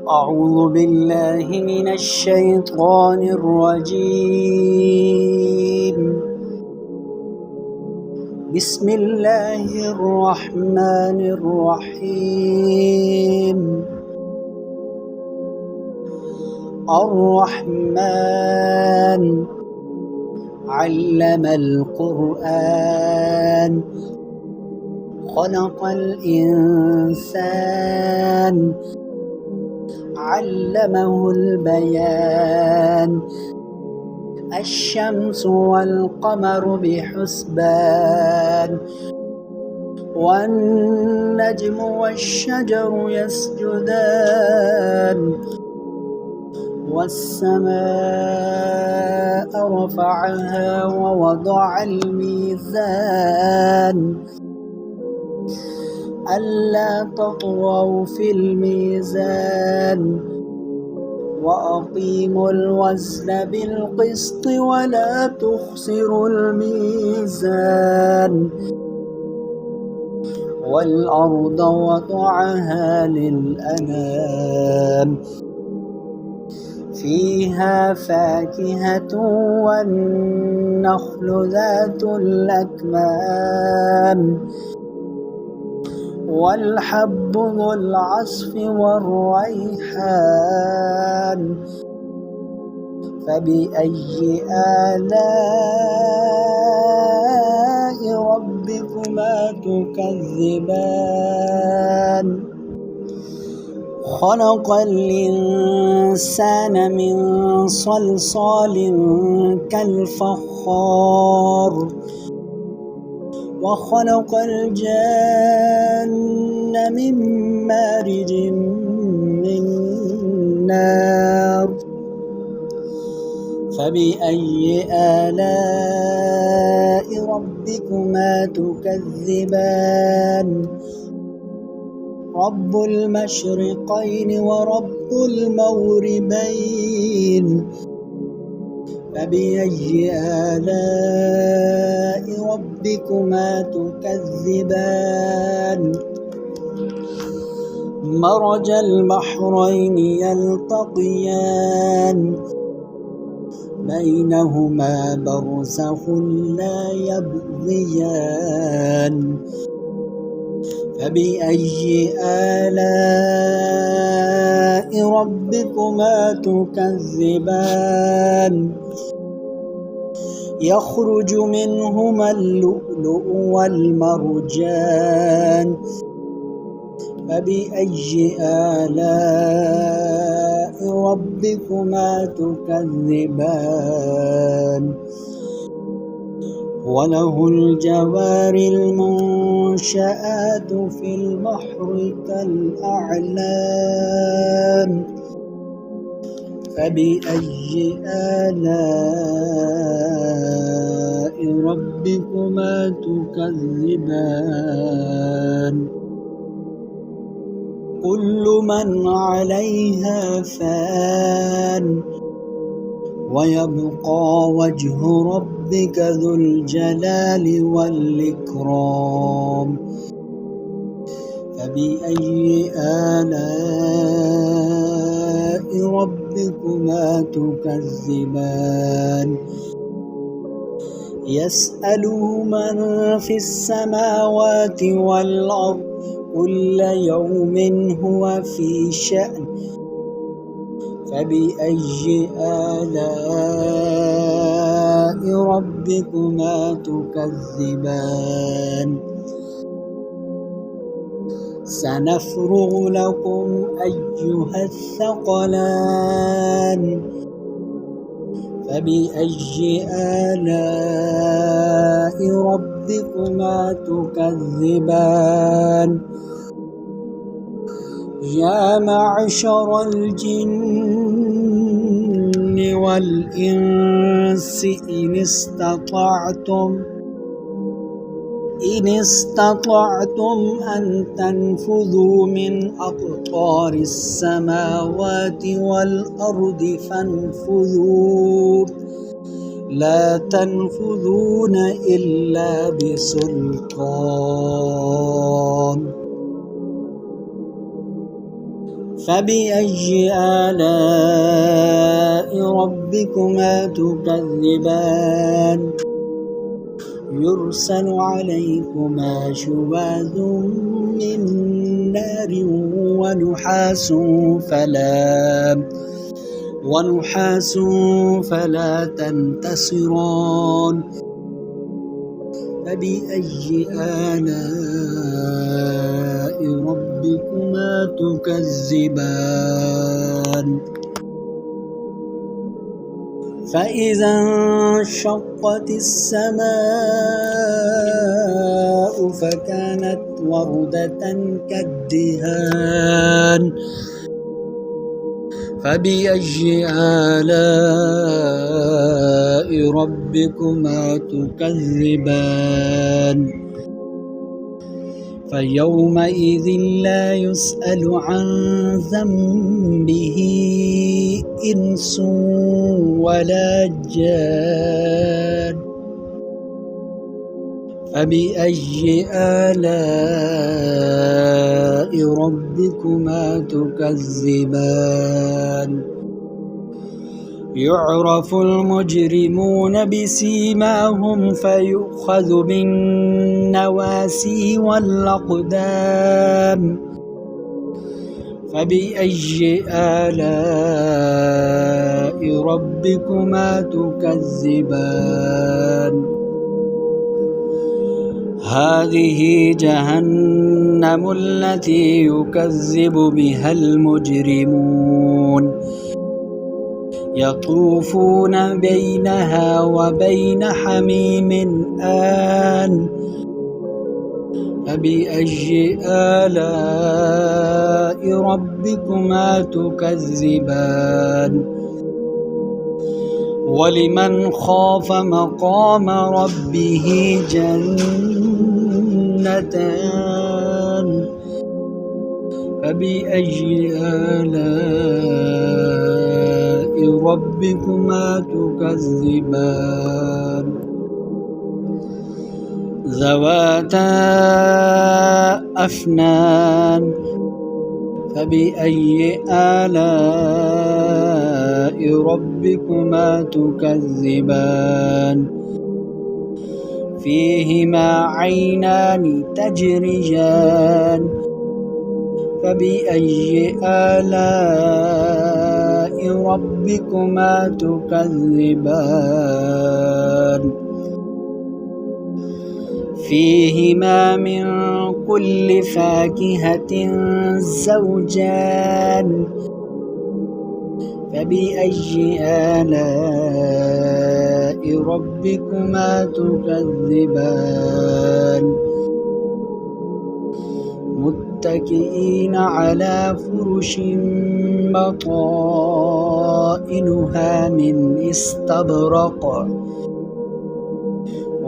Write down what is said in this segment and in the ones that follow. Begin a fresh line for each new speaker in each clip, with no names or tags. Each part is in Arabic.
أعوذ بالله من الشيطان الرجيم. بسم الله الرحمن الرحيم. الرحمن علم القرآن خلق الإنسان علمه البيان. الشمس والقمر بحسبان والنجم والشجر يسجدان والسماء رفعها ووضع الميزان ألا تطغوا في الميزان وأقيموا الوزن بالقسط ولا تخسروا الميزان. والأرض وضعها للأنام فيها فاكهة والنخل ذات الأكمام والحب ذو العصف والريحان. فبأي آلاء ربكما تكذبان؟ خلق الإنسان من صلصال كالفخار وخلق الجن من مارج من نار. فبأي آلاء ربكما تكذبان؟ رب المشرقين ورب المغربين. فبأي آلاء ربكما تكذبان؟ مرج البحرين يلتقيان بينهما برزخ لا يبغيان. فبأي آلاء ربكما تكذبان؟ يخرج منهما اللؤلؤ والمرجان. فبأي آلاء ربكما تكذبان؟ وله الجوار المنشآت في البحر كالأعلام. فبأي آلاء ربكما تكذبان؟ كل من عليها فان ويبقى وجه ربك ذو الجلال والإكرام. فبأي آلاء ربكما تكذبان؟ يسأله من في السماوات والأرض كل يوم هو في شأن. فبأي آلاء ربكما تكذبان؟ سنفرغ لكم أيها الثقلان. فبأي آلاء ربكما تكذبان؟ يا معشر الجن والإنس إن استطعتم أن تنفذوا من أقطار السماوات والأرض فانفذوا لا تنفذون إلا بسلطان. فبأي آلاء ربكما تكذبان يرسل عليكما شواظ من نار ونحاس فلا تنتصران فبأي آلاء ربكما تكذبان فإذا انشقت السماء فكانت وردة كالدهان فبأي آلاء ربكما تكذبان فيومئذ لا يسأل عن ذنبه إنس ولا جان فبأي آلاء ربكما تكذبان يعرف المجرمون بسيماهم فيؤخذ بالنواسي والأقدام فبأي آلاء ربكما تكذبان هذه جهنم التي يكذب بها المجرمون يطوفون بينها وبين حميم آن فبأي آلاء ربكما تكذبان ولمن خاف مقام ربه جنتان فبأي آلاء ربكما تكذبان ذواتا أفنان فبأي آلاء ربكما تكذبان فيهما عينان تجريان فبأي آلاء ربكما تكذبان فيهما من كل فاكهة زوجان فبأي آلاء ربكما تكذبان متكئين على فرش بطائنها من استبرق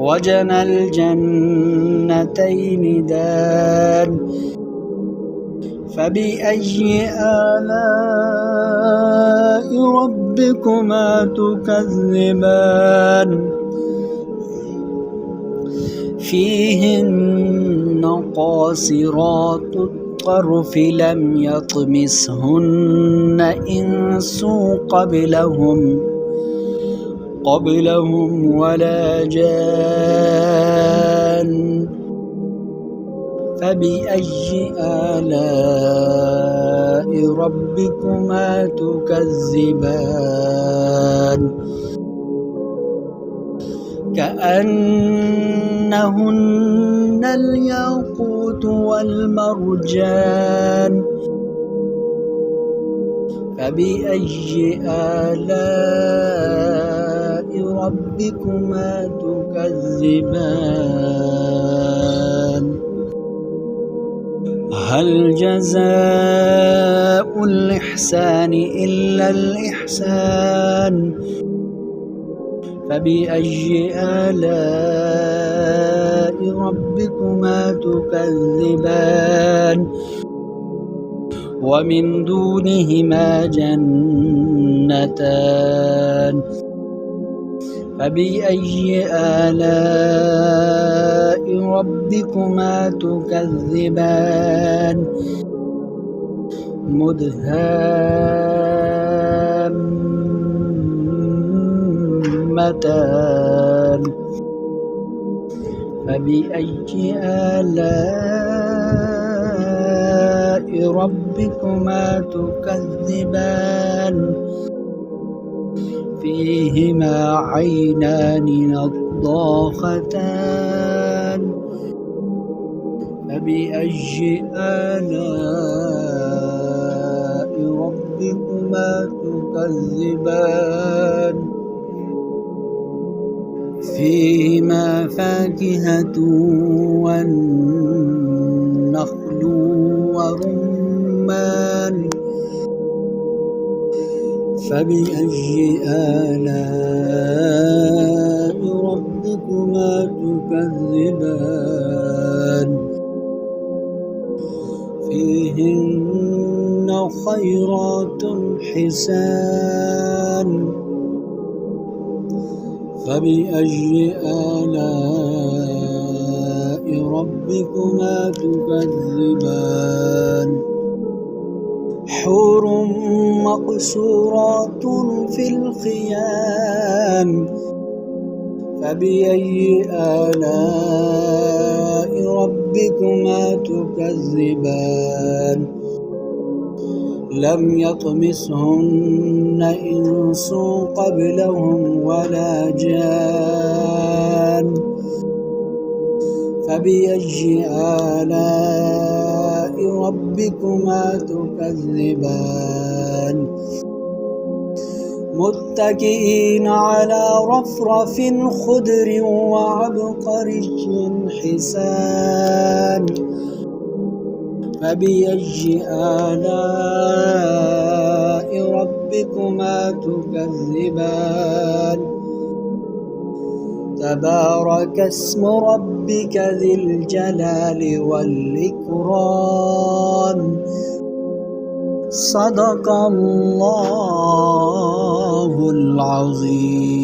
وجنى الجنتين دان فبأي آلاء ربكما تكذبان فيهن قاصرات الطرف لم يطمسهن إنس قبلهم ولا جان فبأي آلاء ربكما تكذبان كأنهن الياقوت والمرجان فبأي آلاء ربكما تكذبان هل جزاء الإحسان إلا الإحسان فبأي آلاء ربكما تكذبان ومن دونهما جنتان فبأي آلاء ربكما تكذبان مدهامتان فبأي آلاء ربكما تكذبان فيهما عينان نضاختان فبأي آلاء ربكما تكذبان فيهما فاكهة والنخل ورمان فبأي آلاء ربكما تكذبان فيهن خيرات حسان فبأي آلاء ربكما تكذبان حور مقصورات في الخيام فبأي آلاء ربكما تكذبان لم يطمثهن إنس قبلهم ولا جان فبأي آلاء ربكما تكذبان متكئين على رفرف خضر وعبقري حسان فبأي آلاء ربكما تكذبان تبارك اسم ربك ذي الجلال والإكرام صدق الله العظيم.